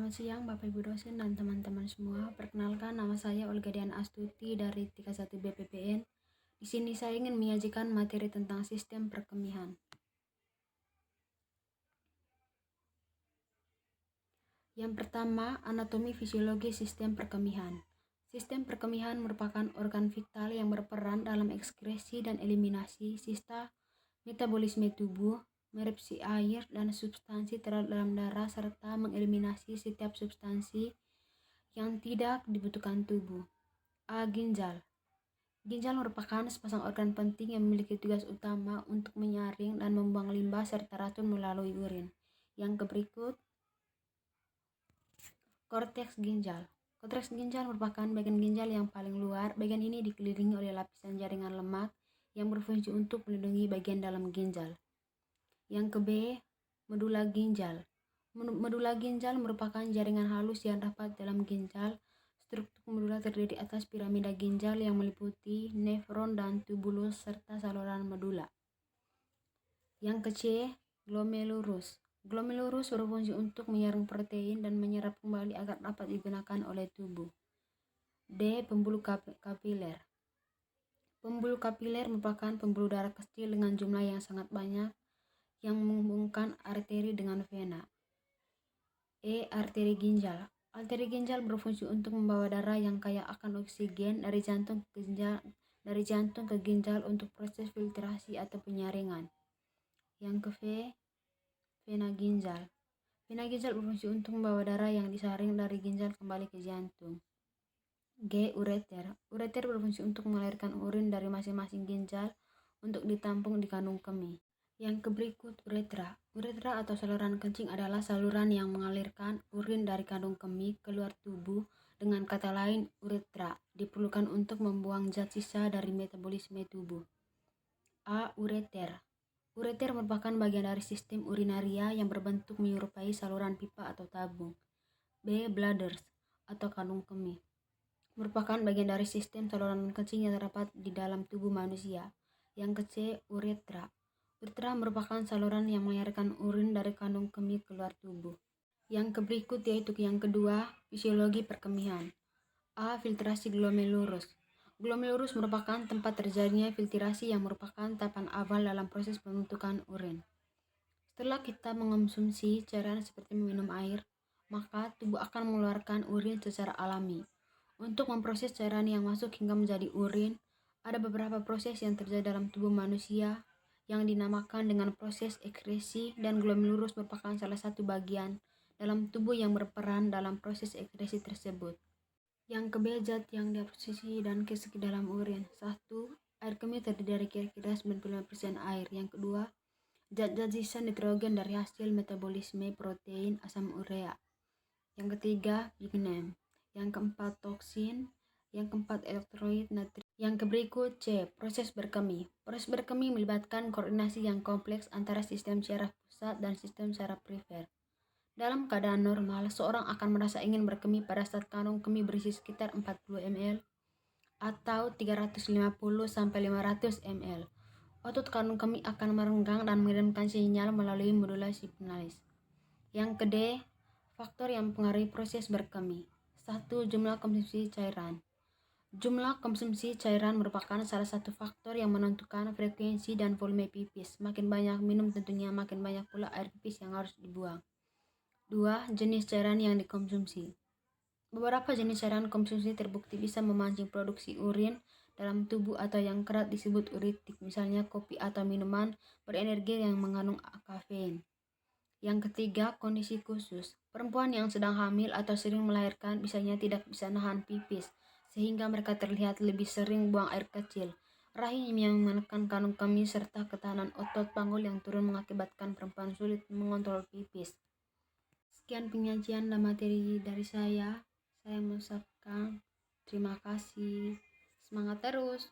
Selamat siang Bapak Ibu dosen dan teman-teman semua. Perkenalkan, nama saya Olga Dian Astuti dari 31 BPPN. Di sini saya ingin menyajikan materi tentang sistem perkemihan. Yang pertama, anatomi fisiologi sistem perkemihan. Sistem perkemihan merupakan organ vital yang berperan dalam ekskresi dan eliminasi sisa metabolisme tubuh, merepsi air dan substansi terlarut dalam darah, serta mengeliminasi setiap substansi yang tidak dibutuhkan tubuh. A. Ginjal. Ginjal merupakan sepasang organ penting yang memiliki tugas utama untuk menyaring dan membuang limbah serta racun melalui urin. Yang berikut, korteks ginjal. Korteks ginjal merupakan bagian ginjal yang paling luar. Bagian ini dikelilingi oleh lapisan jaringan lemak yang berfungsi untuk melindungi bagian dalam ginjal. Yang B, medula ginjal. Medula ginjal merupakan jaringan halus yang terdapat dalam ginjal. Struktur medula terdiri atas piramida ginjal yang meliputi nefron dan tubulus serta saluran medula. Yang C, glomerulus. Glomerulus berfungsi untuk menyaring protein dan menyerap kembali agar dapat digunakan oleh tubuh. D, pembuluh kapiler. Pembuluh kapiler merupakan pembuluh darah kecil dengan jumlah yang sangat banyak yang menghubungkan arteri dengan vena. E, arteri ginjal. Arteri ginjal berfungsi untuk membawa darah yang kaya akan oksigen dari jantung ke ginjal untuk proses filtrasi atau penyaringan. Yang ke V, vena ginjal. Vena ginjal berfungsi untuk membawa darah yang disaring dari ginjal kembali ke jantung. G, ureter. Ureter berfungsi untuk mengalirkan urin dari masing-masing ginjal untuk ditampung di kandung kemih. Yang berikut, uretra. Uretra atau saluran kencing adalah saluran yang mengalirkan urin dari kandung kemih keluar tubuh. Dengan kata lain, uretra diperlukan untuk membuang zat sisa dari metabolisme tubuh. A, ureter. Ureter merupakan bagian dari sistem urinaria yang berbentuk menyerupai saluran pipa atau tabung. B, bladders atau kandung kemih. Merupakan bagian dari sistem saluran kencing yang terdapat di dalam tubuh manusia. Yang C, uretra. Uretra merupakan saluran yang mengalirkan urin dari kandung kemih keluar tubuh. Yang berikut yaitu yang kedua, fisiologi perkemihan. A, filtrasi glomerulus. Glomerulus merupakan tempat terjadinya filtrasi yang merupakan tahapan awal dalam proses pembentukan urin. Setelah kita mengonsumsi cairan seperti meminum air, maka tubuh akan mengeluarkan urin secara alami. Untuk memproses cairan yang masuk hingga menjadi urin, ada beberapa proses yang terjadi dalam tubuh manusia yang dinamakan dengan proses ekskresi, dan glomerulus merupakan salah satu bagian dalam tubuh yang berperan dalam proses ekskresi tersebut. Yang ke B, zat yang diabsorpsi dan ke dalam urin. 1. Air kemih terdiri dari kira-kira 95% air. Yang kedua, zat-zat sisa nitrogen dari hasil metabolisme protein asam urea. Yang ketiga, lignin. Yang keempat, toksin. Yang keempat, elektrolit natrium. Yang berikut C, proses berkemih. Proses berkemih melibatkan koordinasi yang kompleks antara sistem syaraf pusat dan sistem syaraf perifer. Dalam keadaan normal, seorang akan merasa ingin berkemih pada saat kandung kemih berisi sekitar 40 ml atau 350-500 ml. Otot kandung kemih akan merenggang dan mengirimkan sinyal melalui medula spinalis. Yang ke D, faktor yang mempengaruhi proses berkemih. 1. Jumlah konsumsi cairan. Jumlah konsumsi cairan merupakan salah satu faktor yang menentukan frekuensi dan volume pipis. Makin banyak minum tentunya makin banyak pula air pipis yang harus dibuang. 2. Jenis cairan yang dikonsumsi. Beberapa jenis cairan konsumsi terbukti bisa memancing produksi urin dalam tubuh atau yang kerap disebut uritik, misalnya kopi atau minuman berenergi yang mengandung kafein. Yang ketiga, kondisi khusus. Perempuan yang sedang hamil atau sering melahirkan biasanya tidak bisa nahan pipis, sehingga mereka terlihat lebih sering buang air kecil. Rahim yang menekan kandung kemih serta ketahanan otot panggul yang turun mengakibatkan perempuan sulit mengontrol pipis. Sekian penyajian dan materi dari saya. Saya mengucapkan terima kasih. Semangat terus!